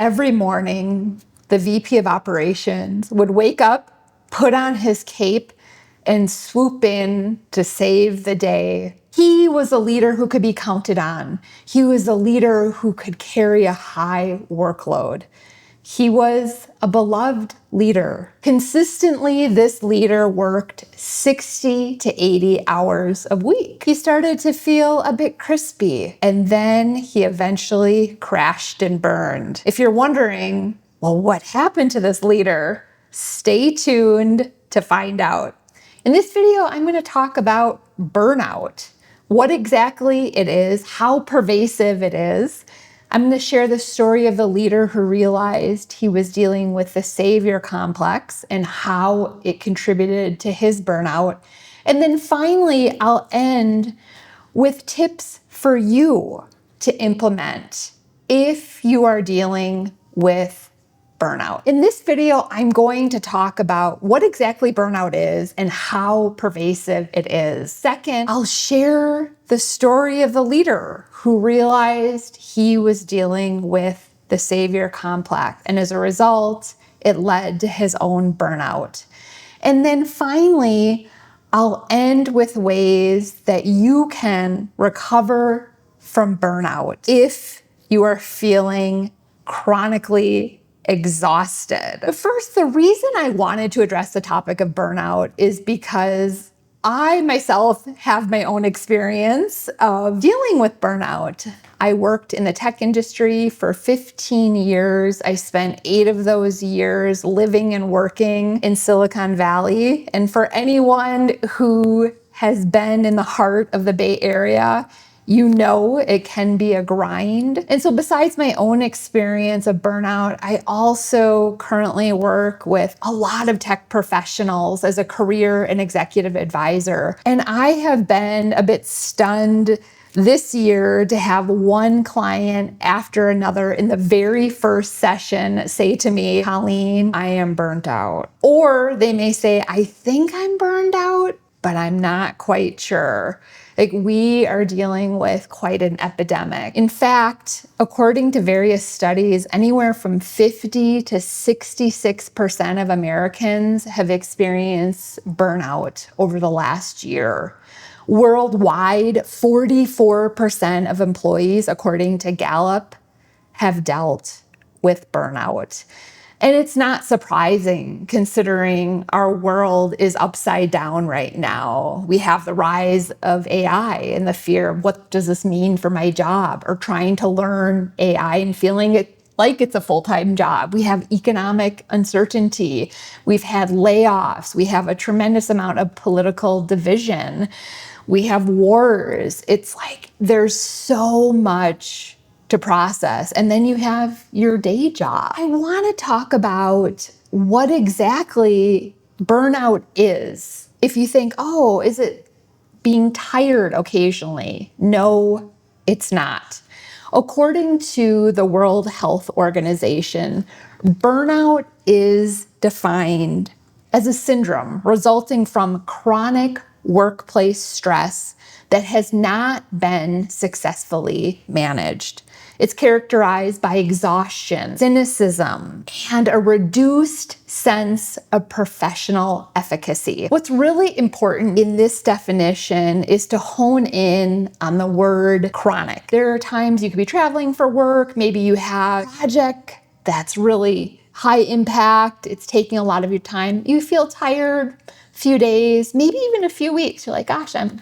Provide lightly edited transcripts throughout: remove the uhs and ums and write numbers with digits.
Every morning, the VP of operations would wake up, put on his cape, and swoop in to save the day. He was a leader who could be counted on. He was a leader who could carry a high workload. He was a beloved leader. Consistently, this leader worked 60 to 80 hours a week. He started to feel a bit crispy, and then he eventually crashed and burned. If you're wondering, well, what happened to this leader? Stay tuned to find out. In this video, I'm going to talk about burnout, what exactly it is, how pervasive it is. I'm going to share the story of the leader who realized he was dealing with the savior complex and how it contributed to his burnout. And then finally, I'll end with tips for you to implement if you are dealing with burnout. In this video, I'm going to talk about what exactly burnout is and how pervasive it is. Second, I'll share the story of the leader who realized he was dealing with the savior complex, and as a result, it led to his own burnout. And then finally, I'll end with ways that you can recover from burnout if you are feeling chronically exhausted. First, the reason I wanted to address the topic of burnout is because I myself have my own experience of dealing with burnout. I worked in the tech industry for 15 years. I spent 8 of those years living and working in Silicon Valley. And for anyone who has been in the heart of the Bay Area, you know it can be a grind. And so besides my own experience of burnout, I also currently work with a lot of tech professionals as a career and executive advisor. And I have been a bit stunned this year to have one client after another in the very first session say to me, Colleen, I am burnt out. Or they may say, I think I'm burned out, but I'm not quite sure. Like, we are dealing with quite an epidemic. In fact, according to various studies, anywhere from 50 to 66% of Americans have experienced burnout over the last year. Worldwide, 44% of employees, according to Gallup, have dealt with burnout. And it's not surprising considering our world is upside down right now. We have the rise of AI and the fear of what does this mean for my job, or trying to learn AI and feeling it like it's a full-time job. We have economic uncertainty. We've had layoffs. We have a tremendous amount of political division. We have wars. It's like there's so much to process. And then you have your day job. I want to talk about what exactly burnout is. If you think, oh, is it being tired occasionally? No, it's not. According to the World Health Organization, burnout is defined as a syndrome resulting from chronic workplace stress that has not been successfully managed. It's characterized by exhaustion, cynicism, and a reduced sense of professional efficacy. What's really important in this definition is to hone in on the word chronic. There are times you could be traveling for work, maybe you have a project that's really high impact, it's taking a lot of your time, you feel tired a few days, maybe even a few weeks, you're like, gosh, I'm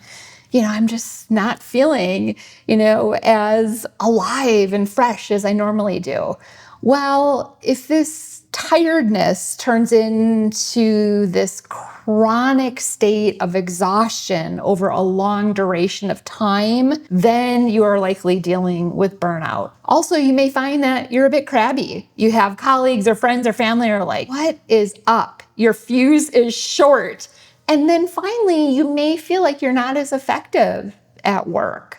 just not feeling, as alive and fresh as I normally do. Well, if this tiredness turns into this chronic state of exhaustion over a long duration of time, then you are likely dealing with burnout. Also, you may find that you're a bit crabby. You have colleagues or friends or family who are like, what is up? Your fuse is short. And then finally, you may feel like you're not as effective at work.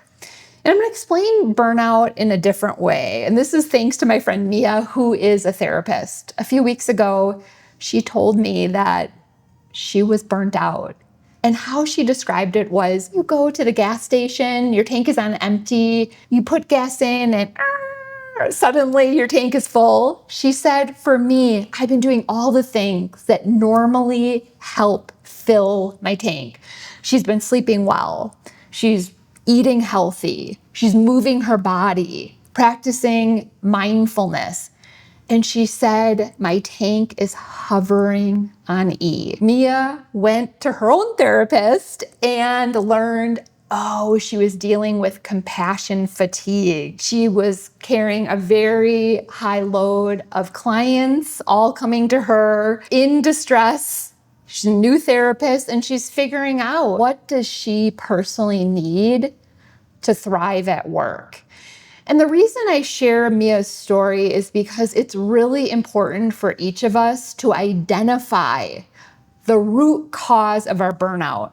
And I'm going to explain burnout in a different way. And this is thanks to my friend Mia, who is a therapist. A few weeks ago, she told me that she was burnt out. And how she described it was, you go to the gas station, your tank is on empty, you put gas in and Suddenly your tank is full. She said, for me, I've been doing all the things that normally help fill my tank. She's been sleeping well. She's eating healthy. She's moving her body, practicing mindfulness. And she said, my tank is hovering on E. Mia went to her own therapist and learned, oh, she was dealing with compassion fatigue. She was carrying a very high load of clients all coming to her in distress. She's a new therapist and she's figuring out, what does she personally need to thrive at work? And the reason I share Mia's story is because it's really important for each of us to identify the root cause of our burnout,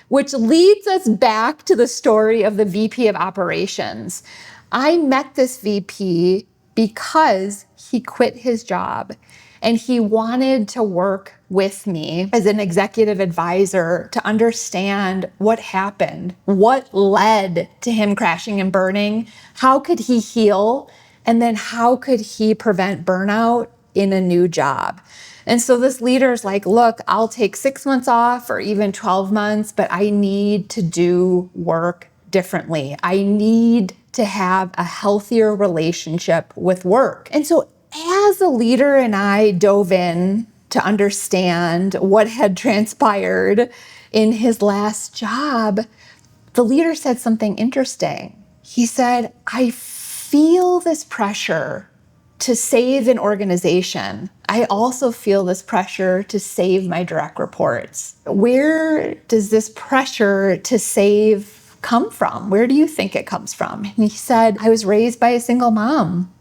which leads us back to the story of the VP of operations. I met this VP because he quit his job and he wanted to work with me as an executive advisor to understand what happened, what led to him crashing and burning, how could he heal, and then how could he prevent burnout in a new job. And so this leader's like, look, I'll take 6 months off or even 12 months, but I need to do work differently. I need to have a healthier relationship with work. And so as a leader and I dove in to understand what had transpired in his last job, the leader said something interesting. He said, I feel this pressure to save an organization. I also feel this pressure to save my direct reports. Where does this pressure to save come from? Where do you think it comes from? And he said, I was raised by a single mom.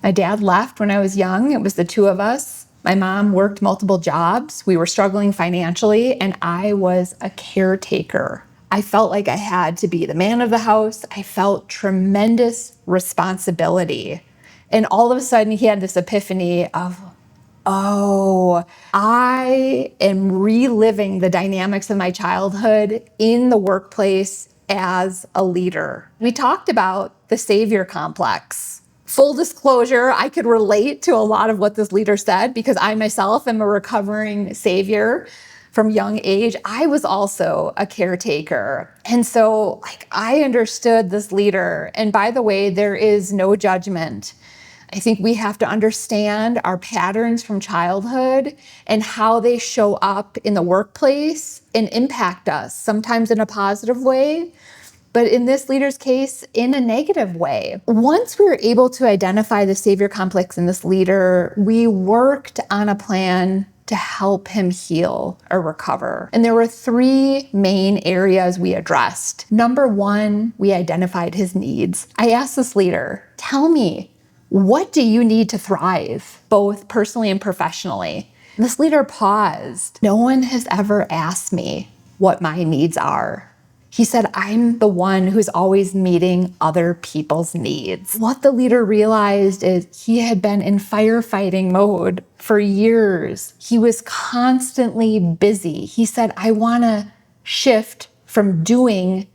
My dad left when I was young. It was the two of us. My mom worked multiple jobs. We were struggling financially, and I was a caretaker. I felt like I had to be the man of the house. I felt tremendous responsibility. And all of a sudden, he had this epiphany of, oh, I am reliving the dynamics of my childhood in the workplace as a leader. We talked about the savior complex. Full disclosure, I could relate to a lot of what this leader said because I myself am a recovering savior from young age. I was also a caretaker. And so I understood this leader. And by the way, there is no judgment. I think we have to understand our patterns from childhood and how they show up in the workplace and impact us, sometimes in a positive way, but in this leader's case, in a negative way. Once we were able to identify the savior complex in this leader, we worked on a plan to help him heal or recover. And there were 3 main areas we addressed. Number 1, we identified his needs. I asked this leader, tell me, what do you need to thrive, both personally and professionally? And this leader paused. No one has ever asked me what my needs are. He said, I'm the one who's always meeting other people's needs. What the leader realized is he had been in firefighting mode for years. He was constantly busy. He said, I want to shift from doing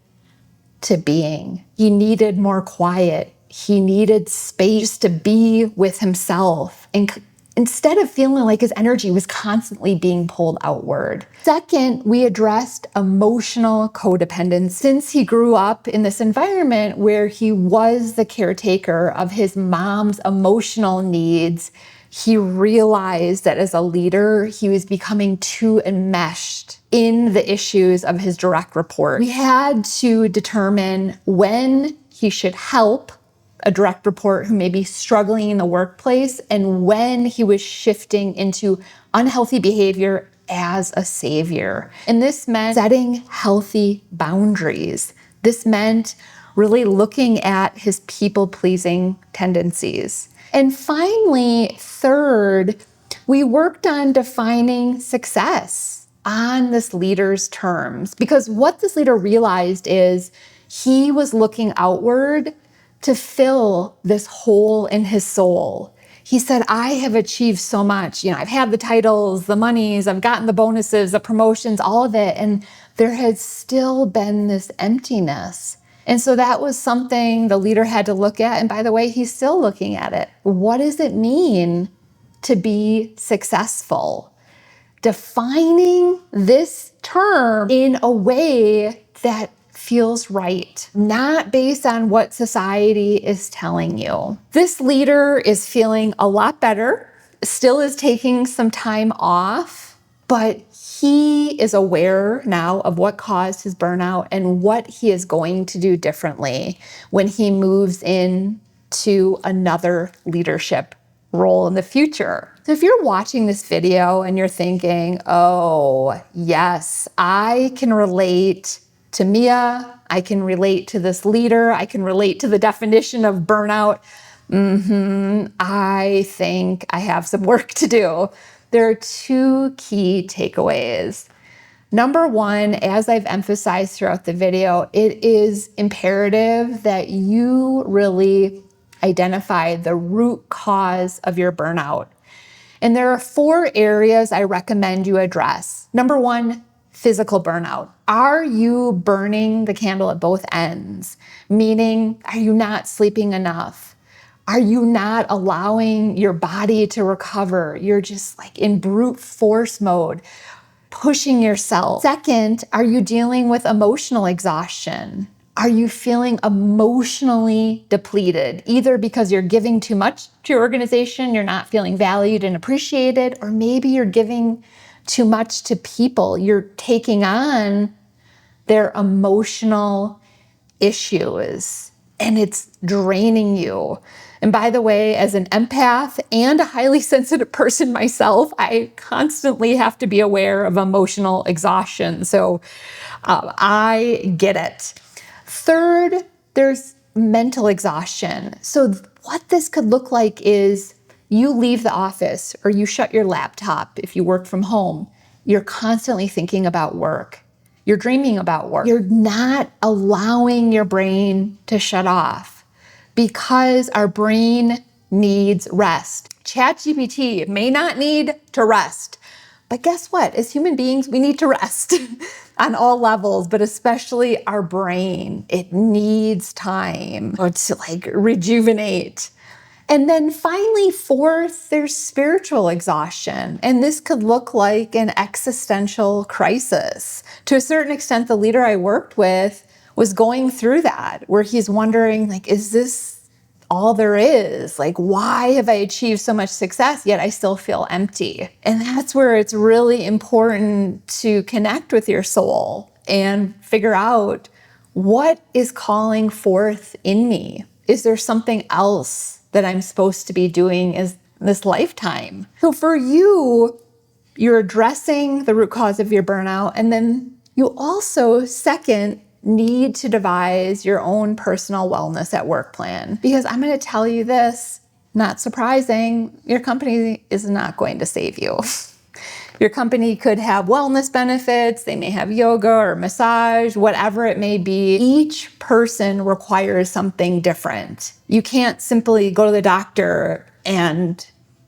to being. He needed more quiet. He needed space to be with himself. And instead of feeling like his energy was constantly being pulled outward. Second, we addressed emotional codependence. Since he grew up in this environment where he was the caretaker of his mom's emotional needs, he realized that as a leader, he was becoming too enmeshed in the issues of his direct report. We had to determine when he should help a direct report who may be struggling in the workplace and when he was shifting into unhealthy behavior as a savior. And this meant setting healthy boundaries. This meant really looking at his people-pleasing tendencies. And finally, third, we worked on defining success on this leader's terms. Because what this leader realized is he was looking outward to fill this hole in his soul. He said, I have achieved so much. I've had the titles, the monies, I've gotten the bonuses, the promotions, all of it. And there had still been this emptiness. And so that was something the leader had to look at. And by the way, he's still looking at it. What does it mean to be successful? Defining this term in a way that feels right, not based on what society is telling you. This leader is feeling a lot better, still is taking some time off, but he is aware now of what caused his burnout and what he is going to do differently when he moves into another leadership role in the future. So if you're watching this video and you're thinking, oh, yes, I can relate to Mia, I can relate to this leader, I can relate to the definition of burnout, I think I have some work to do. There are two key takeaways. Number one, as I've emphasized throughout the video, it is imperative that you really identify the root cause of your burnout. And there are 4 areas I recommend you address. Number one, physical burnout. Are you burning the candle at both ends? Meaning, are you not sleeping enough? Are you not allowing your body to recover? You're just like in brute force mode, pushing yourself. Second, are you dealing with emotional exhaustion? Are you feeling emotionally depleted, either because you're giving too much to your organization, you're not feeling valued and appreciated, or maybe you're giving too much to people, you're taking on their emotional issues and it's draining you. And by the way, as an empath and a highly sensitive person myself, I constantly have to be aware of emotional exhaustion. So I get it. Third, there's mental exhaustion. So what this could look like is you leave the office or you shut your laptop if you work from home. You're constantly thinking about work. You're dreaming about work. You're not allowing your brain to shut off because our brain needs rest. ChatGPT may not need to rest, but guess what? As human beings, we need to rest on all levels, but especially our brain. It needs time to like rejuvenate. And then finally, fourth, there's spiritual exhaustion. And this could look like an existential crisis. To a certain extent, the leader I worked with was going through that, where he's wondering, like, is this all there is? Like, why have I achieved so much success, yet I still feel empty? And that's where it's really important to connect with your soul and figure out what is calling forth in me. Is there something else that I'm supposed to be doing in this lifetime? So for you, you're addressing the root cause of your burnout, and then you also, second, need to devise your own personal wellness at work plan. Because I'm going to tell you this, not surprising, your company is not going to save you. Your company could have wellness benefits, they may have yoga or massage, whatever it may be. Each person requires something different. You can't simply go to the doctor and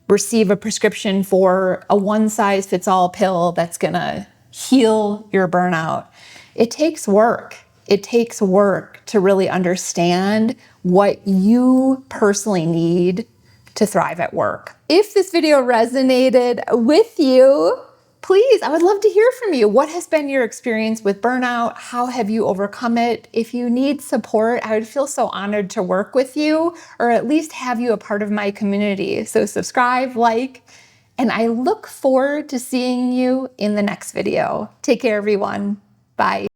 receive a prescription for a one-size-fits-all pill that's gonna heal your burnout. It takes work. It takes work to really understand what you personally need to thrive at work. If this video resonated with you, please, I would love to hear from you. What has been your experience with burnout? How have you overcome it? If you need support, I would feel so honored to work with you or at least have you a part of my community. So subscribe, like, and I look forward to seeing you in the next video. Take care, everyone. Bye.